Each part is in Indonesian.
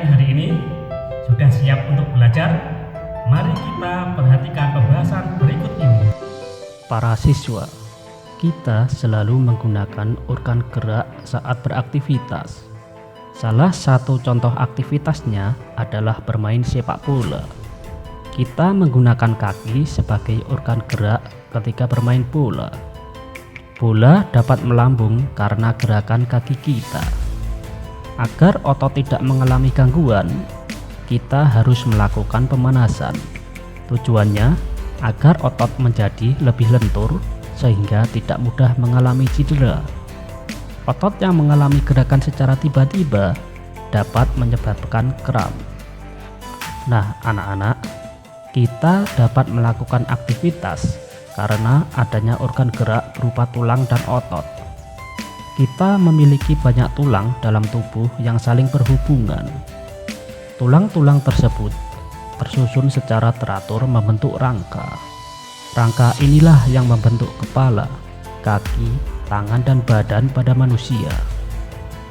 kalian hari ini? Sudah siap untuk belajar? Mari kita perhatikan pembahasan berikut ini. Para siswa, kita selalu menggunakan organ gerak saat beraktivitas. Salah satu contoh aktivitasnya adalah bermain sepak bola. Kita menggunakan kaki sebagai organ gerak ketika bermain bola. Bola dapat melambung karena gerakan kaki kita. Agar otot tidak mengalami gangguan, kita harus melakukan pemanasan. Tujuannya agar otot menjadi lebih lentur sehingga tidak mudah mengalami cedera. Otot yang mengalami gerakan secara tiba-tiba dapat menyebabkan kram. Nah, anak-anak, kita dapat melakukan aktivitas karena adanya organ gerak berupa tulang dan otot. Kita memiliki banyak tulang dalam tubuh yang saling berhubungan. Tulang-tulang tersebut tersusun secara teratur membentuk rangka. Rangka inilah yang membentuk kepala, kaki, tangan, dan badan pada manusia.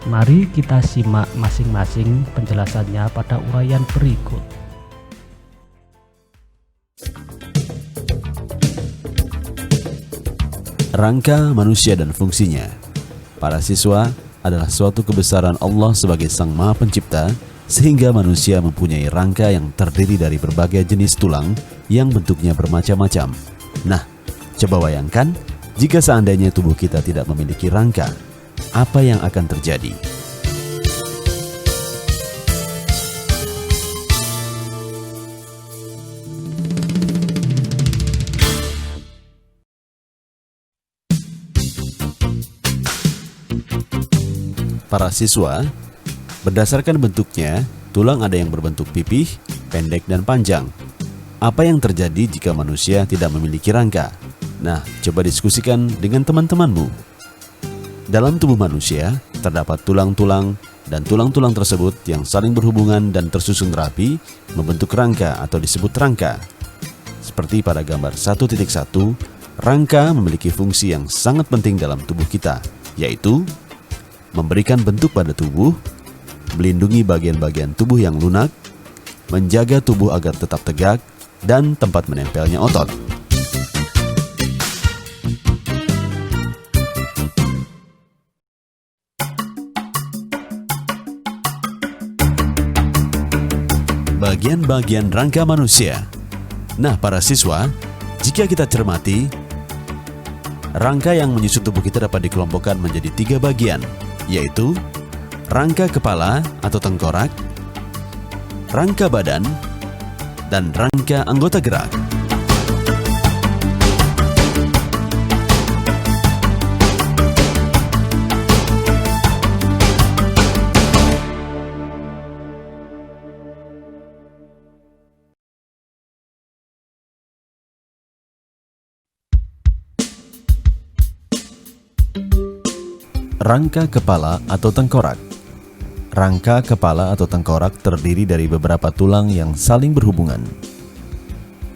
Mari kita simak masing-masing penjelasannya pada uraian berikut. Rangka manusia dan fungsinya. Para siswa, adalah suatu kebesaran Allah sebagai Sang Maha Pencipta, sehingga manusia mempunyai rangka yang terdiri dari berbagai jenis tulang yang bentuknya bermacam-macam. Nah, coba bayangkan jika seandainya tubuh kita tidak memiliki rangka, apa yang akan terjadi? Para siswa, berdasarkan bentuknya, tulang ada yang berbentuk pipih, pendek, dan panjang. Apa yang terjadi jika manusia tidak memiliki rangka? Nah, coba diskusikan dengan teman-temanmu. Dalam tubuh manusia, terdapat tulang-tulang, dan tulang-tulang tersebut yang saling berhubungan dan tersusun rapi membentuk rangka atau disebut rangka. Seperti pada gambar 1.1, rangka memiliki fungsi yang sangat penting dalam tubuh kita, yaitu memberikan bentuk pada tubuh, melindungi bagian-bagian tubuh yang lunak, menjaga tubuh agar tetap tegak, dan tempat menempelnya otot. Bagian-bagian rangka manusia. Nah, para siswa, jika kita cermati, rangka yang menyusun tubuh kita dapat dikelompokkan menjadi 3 bagian, yaitu rangka kepala atau tengkorak, rangka badan, dan rangka anggota gerak. Rangka kepala atau tengkorak. Rangka kepala atau tengkorak terdiri dari beberapa tulang yang saling berhubungan.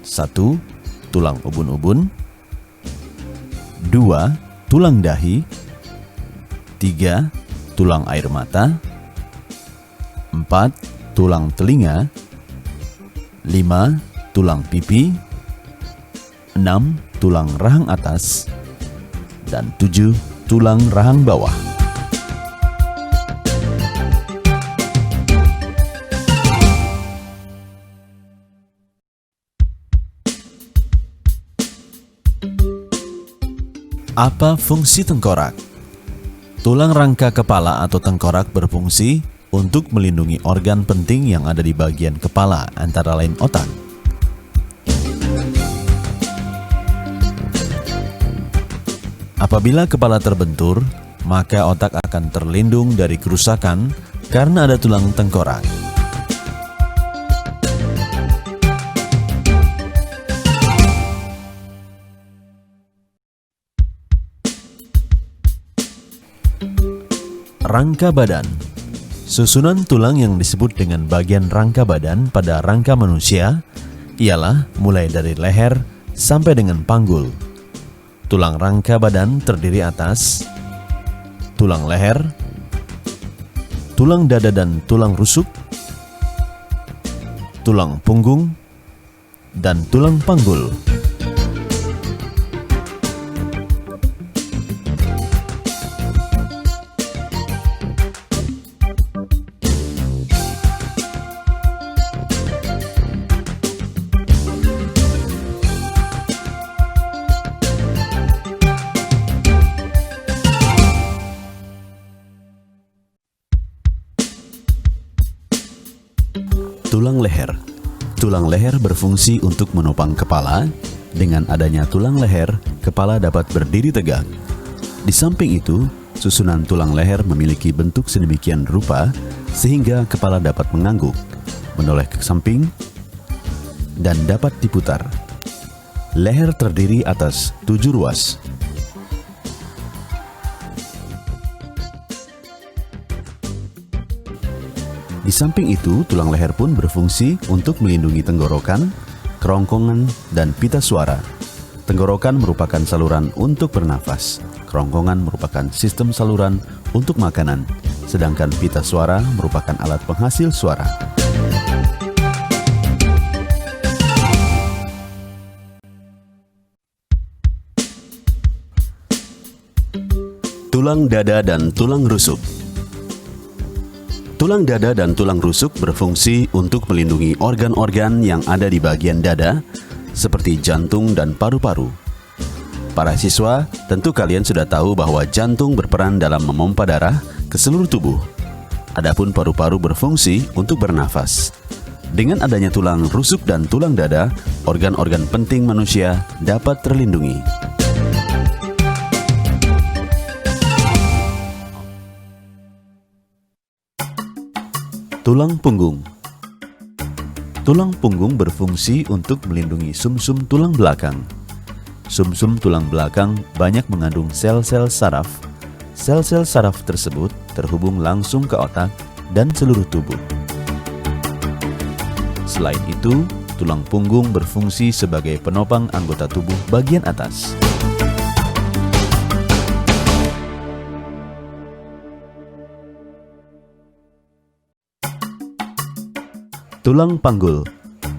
1. Tulang ubun-ubun. 2. Tulang dahi. 3. Tulang air mata. 4. Tulang telinga. 5. Tulang pipi. 6. Tulang rahang atas. Dan 7. Tulang rahang bawah. Apa fungsi tengkorak? Tulang rangka kepala atau tengkorak berfungsi untuk melindungi organ penting yang ada di bagian kepala, antara lain otak. Apabila kepala terbentur, maka otak akan terlindung dari kerusakan karena ada tulang tengkorak. Rangka badan. Susunan tulang yang disebut dengan bagian rangka badan pada rangka manusia ialah mulai dari leher sampai dengan panggul. Tulang rangka badan terdiri atas tulang leher, tulang dada dan tulang rusuk, tulang punggung, dan tulang panggul. Tulang leher. Tulang leher berfungsi untuk menopang kepala. Dengan adanya tulang leher, kepala dapat berdiri tegak. Di samping itu, susunan tulang leher memiliki bentuk sedemikian rupa sehingga kepala dapat mengangguk, menoleh ke samping, dan dapat diputar. Leher terdiri atas 7 ruas. Di samping itu, tulang leher pun berfungsi untuk melindungi tenggorokan, kerongkongan, dan pita suara. Tenggorokan merupakan saluran untuk bernafas, kerongkongan merupakan sistem saluran untuk makanan, sedangkan pita suara merupakan alat penghasil suara. Tulang dada dan tulang rusuk. Tulang dada dan tulang rusuk berfungsi untuk melindungi organ-organ yang ada di bagian dada, seperti jantung dan paru-paru. Para siswa, tentu kalian sudah tahu bahwa jantung berperan dalam memompa darah ke seluruh tubuh. Adapun paru-paru berfungsi untuk bernafas. Dengan adanya tulang rusuk dan tulang dada, organ-organ penting manusia dapat terlindungi. Tulang punggung. Tulang punggung berfungsi untuk melindungi sumsum tulang belakang. Sumsum tulang belakang banyak mengandung sel-sel saraf. Sel-sel saraf tersebut terhubung langsung ke otak dan seluruh tubuh. Selain itu, tulang punggung berfungsi sebagai penopang anggota tubuh bagian atas. Tulang panggul.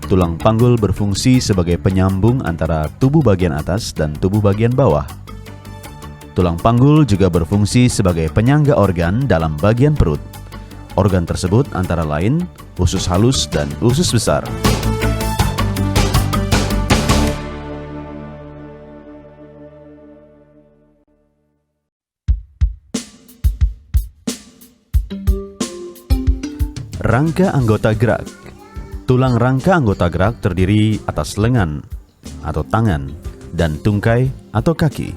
Tulang panggul berfungsi sebagai penyambung antara tubuh bagian atas dan tubuh bagian bawah. Tulang panggul juga berfungsi sebagai penyangga organ dalam bagian perut. Organ tersebut antara lain usus halus dan usus besar. Rangka anggota gerak. Tulang rangka anggota gerak terdiri atas lengan atau tangan dan tungkai atau kaki.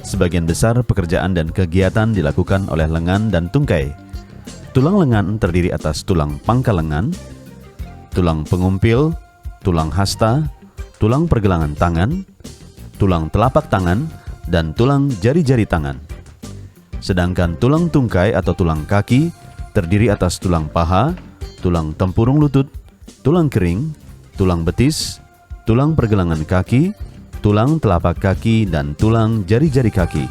Sebagian besar pekerjaan dan kegiatan dilakukan oleh lengan dan tungkai. Tulang lengan terdiri atas tulang pangkal lengan, tulang pengumpil, tulang hasta, tulang pergelangan tangan, tulang telapak tangan, dan tulang jari-jari tangan. Sedangkan tulang tungkai atau tulang kaki terdiri atas tulang paha, tulang tempurung lutut, tulang kering, tulang betis, tulang pergelangan kaki, tulang telapak kaki, dan tulang jari-jari kaki.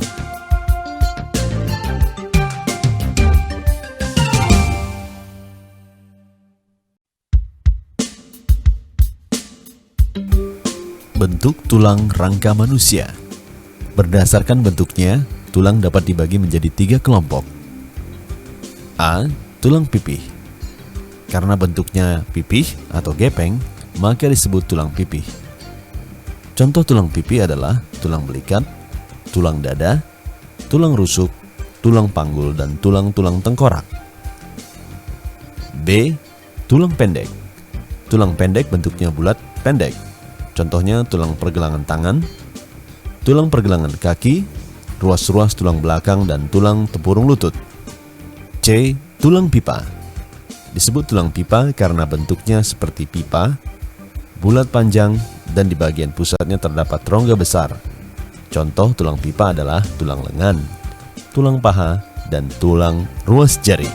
Bentuk tulang rangka manusia. Berdasarkan bentuknya, tulang dapat dibagi menjadi 3 kelompok. A. Tulang pipih. Karena bentuknya pipih atau gepeng, maka disebut tulang pipih. Contoh tulang pipih adalah tulang belikat, tulang dada, tulang rusuk, tulang panggul, dan tulang-tulang tengkorak. B. Tulang pendek. Tulang pendek bentuknya bulat pendek. Contohnya tulang pergelangan tangan, tulang pergelangan kaki, ruas-ruas tulang belakang, dan tulang tempurung lutut. C. Tulang pipa. Disebut tulang pipa karena bentuknya seperti pipa, bulat panjang, dan di bagian pusatnya terdapat rongga besar. Contoh tulang pipa adalah tulang lengan, tulang paha, dan tulang ruas jari.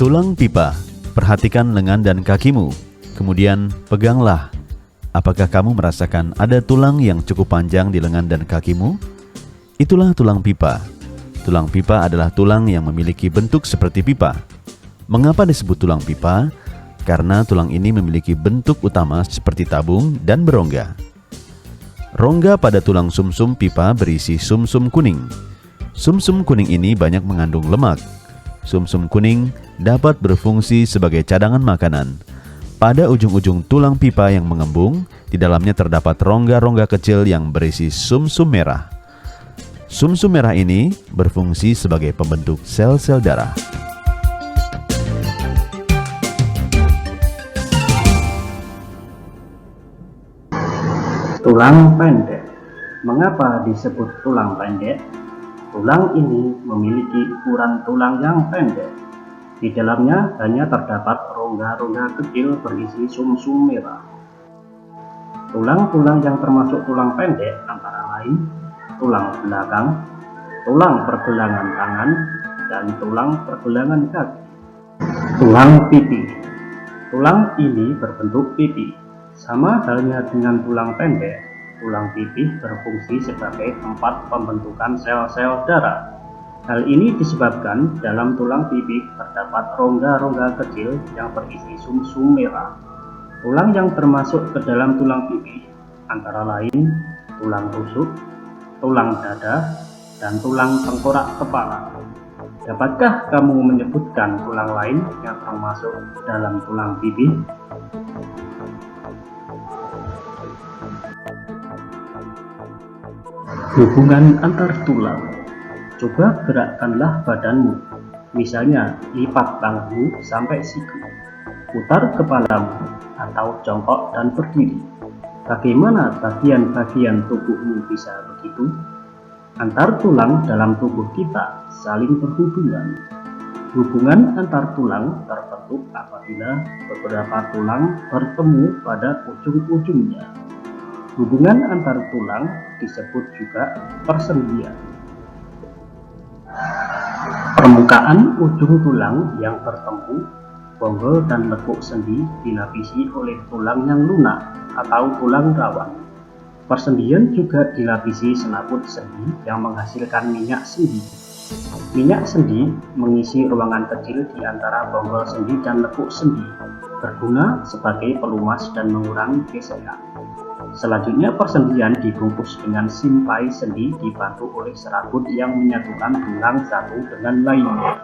Tulang pipa. Perhatikan lengan dan kakimu, kemudian peganglah. Apakah kamu merasakan ada tulang yang cukup panjang di lengan dan kakimu? Itulah tulang pipa. Tulang pipa adalah tulang yang memiliki bentuk seperti pipa. Mengapa disebut tulang pipa? Karena tulang ini memiliki bentuk utama seperti tabung dan berongga. Rongga pada tulang sumsum pipa berisi sumsum kuning. Sumsum kuning ini banyak mengandung lemak. Sumsum kuning dapat berfungsi sebagai cadangan makanan. Pada ujung-ujung tulang pipa yang mengembung, di dalamnya terdapat rongga-rongga kecil yang berisi sumsum merah. Sumsum merah ini berfungsi sebagai pembentuk sel-sel darah. Tulang pendek. Mengapa disebut tulang pendek? Tulang ini memiliki ukuran tulang yang pendek. Di dalamnya hanya terdapat rongga-rongga kecil berisi sumsum merah. Tulang-tulang yang termasuk tulang pendek antara lain tulang belakang, tulang pergelangan tangan, dan tulang pergelangan kaki. Tulang pipi. Tulang ini berbentuk pipi. Sama halnya dengan tulang pendek, tulang pipi berfungsi sebagai tempat pembentukan sel-sel darah. Hal ini disebabkan dalam tulang pipi terdapat rongga-rongga kecil yang berisi sumsum merah. Tulang yang termasuk ke dalam tulang pipi antara lain tulang rusuk, tulang dada, dan tulang tengkorak kepala. Dapatkah kamu menyebutkan tulang lain yang termasuk dalam tulang pipi? Hubungan antar tulang. Coba gerakkanlah badanmu. Misalnya, lipat tanganmu sampai siku. Putar kepalamu atau jongkok dan berdiri. Bagaimana bagian-bagian tubuhmu bisa begitu? Antar tulang dalam tubuh kita saling berhubungan. Hubungan antar tulang terbentuk apabila beberapa tulang bertemu pada ujung-ujungnya. Hubungan antar tulang disebut juga persendian. Permukaan ujung tulang yang bertemu, bonggol dan lekuk sendi dilapisi oleh tulang yang lunak atau tulang rawan. Persendian juga dilapisi selaput sendi yang menghasilkan minyak sendi. Minyak sendi mengisi ruangan kecil di antara bonggol sendi dan lekuk sendi, berguna sebagai pelumas dan mengurangi gesekan. Selanjutnya persendian dibungkus dengan simpai sendi dibantu oleh serabut yang menyatukan tulang satu dengan lainnya.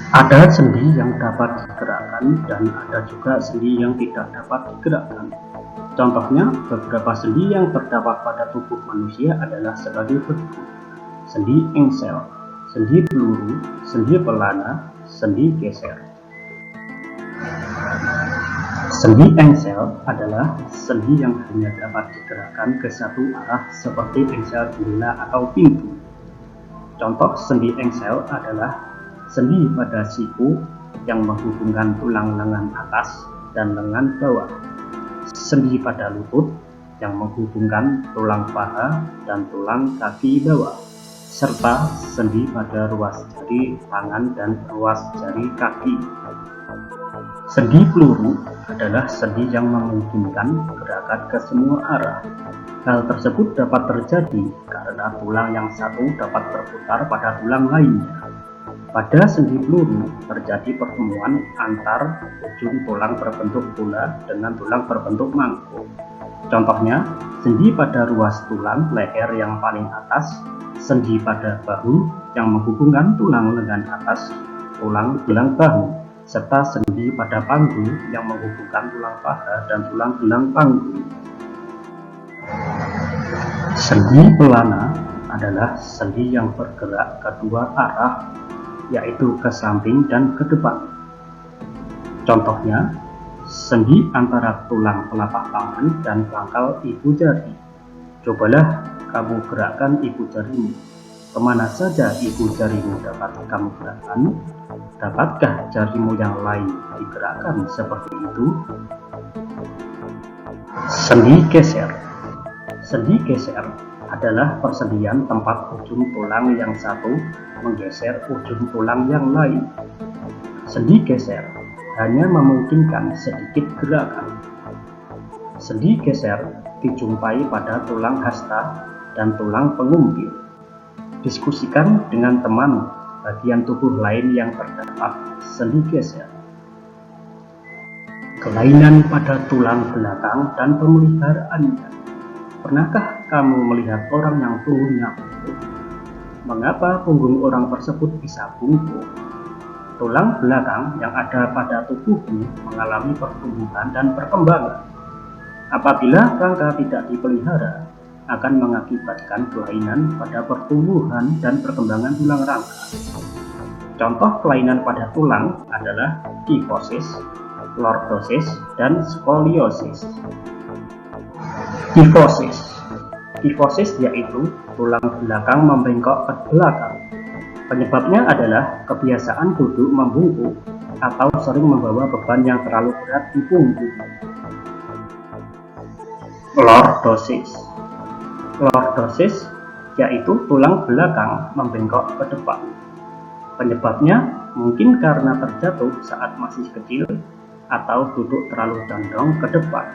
Ada sendi yang dapat digerakkan dan ada juga sendi yang tidak dapat digerakkan. Contohnya, beberapa sendi yang terdapat pada tubuh manusia adalah sebagai berikut: sendi engsel, sendi peluru, sendi pelana, sendi geser. Sendi engsel adalah sendi yang hanya dapat digerakkan ke satu arah seperti engsel jendela atau pintu. Contoh sendi engsel adalah sendi pada siku yang menghubungkan tulang lengan atas dan lengan bawah, sendi pada lutut yang menghubungkan tulang paha dan tulang kaki bawah, serta sendi pada ruas jari tangan dan ruas jari kaki. Sendi peluru adalah sendi yang memungkinkan gerakan ke semua arah. Hal tersebut dapat terjadi karena tulang yang satu dapat berputar pada tulang lainnya. Pada sendi peluru terjadi pertemuan antar ujung tulang berbentuk bola dengan tulang berbentuk mangkuk. Contohnya, sendi pada ruas tulang leher yang paling atas, sendi pada bahu yang menghubungkan tulang lengan atas, tulang gelang bahu, serta sendi pada panggul yang menghubungkan tulang paha dan tulang gelang panggul. Sendi pelana adalah sendi yang bergerak kedua arah, yaitu ke samping dan ke depan. Contohnya, sendi antara tulang telapak tangan dan pangkal ibu jari. Cobalah kamu gerakkan ibu jarimu. Kemana saja ibu jarimu dapat kamu gerakkan? Dapatkah jarimu yang lain digerakkan seperti itu? Sendi geser. Sendi geser adalah persendian tempat ujung tulang yang satu menggeser ujung tulang yang lain. Sendi geser hanya memungkinkan sedikit gerakan. Sendi geser dijumpai pada tulang hasta dan tulang pengumpil. Diskusikan dengan teman bagian tubuh lain yang terdapat sendi geser. Kelainan pada tulang belakang dan pemeliharaannya. Pernahkah kamu melihat orang yang punggungnya bungkuk? Mengapa punggung orang tersebut bisa bungkuk? Tulang belakang yang ada pada tubuhmu mengalami pertumbuhan dan perkembangan. Apabila rangka tidak dipelihara, akan mengakibatkan kelainan pada pertumbuhan dan perkembangan tulang rangka. Contoh kelainan pada tulang adalah kyphosis, lordosis, dan skoliosis. Kyphosis yaitu tulang belakang membengkok ke belakang. Penyebabnya adalah kebiasaan duduk membungkuk atau sering membawa beban yang terlalu berat di punggung. Lordosis yaitu tulang belakang membengkok ke depan. Penyebabnya mungkin karena terjatuh saat masih kecil atau duduk terlalu condong ke depan.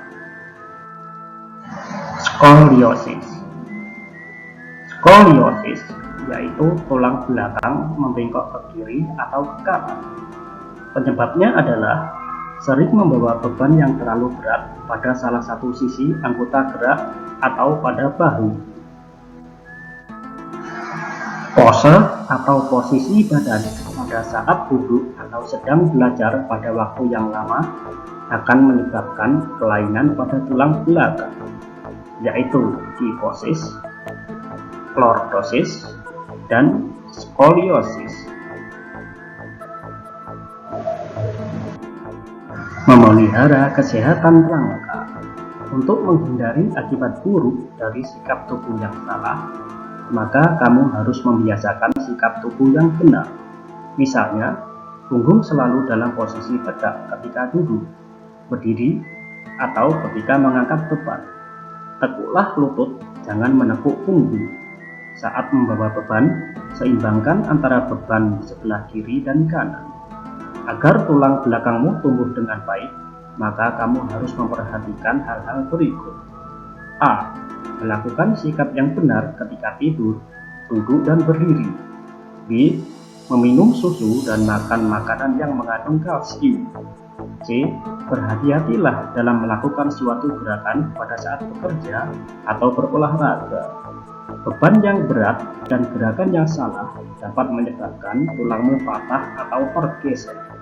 Skoliosis yaitu tulang belakang membengkok ke kiri atau ke kanan. Penyebabnya adalah sering membawa beban yang terlalu berat pada salah satu sisi anggota gerak atau pada bahu. Pose atau posisi badan pada saat duduk atau sedang belajar pada waktu yang lama akan menyebabkan kelainan pada tulang belakang, yaitu kyphosis, lordosis, dan skoliosis. Memelihara kesehatan rangka. Untuk menghindari akibat buruk dari sikap tubuh yang salah, maka kamu harus membiasakan sikap tubuh yang benar. Misalnya, punggung selalu dalam posisi tegak ketika duduk, berdiri, atau ketika mengangkat beban. Tekuklah lutut, jangan menekuk punggung. Saat membawa beban, seimbangkan antara beban di sebelah kiri dan kanan. Agar tulang belakangmu tumbuh dengan baik, maka kamu harus memperhatikan hal-hal berikut. A. Melakukan sikap yang benar ketika tidur, duduk, dan berdiri. B. Meminum susu dan makan makanan yang mengandung kalsium. C. Berhati-hatilah dalam melakukan suatu gerakan pada saat bekerja atau berolahraga. Beban yang berat dan gerakan yang salah dapat menyebabkan tulangmu patah atau tergeser.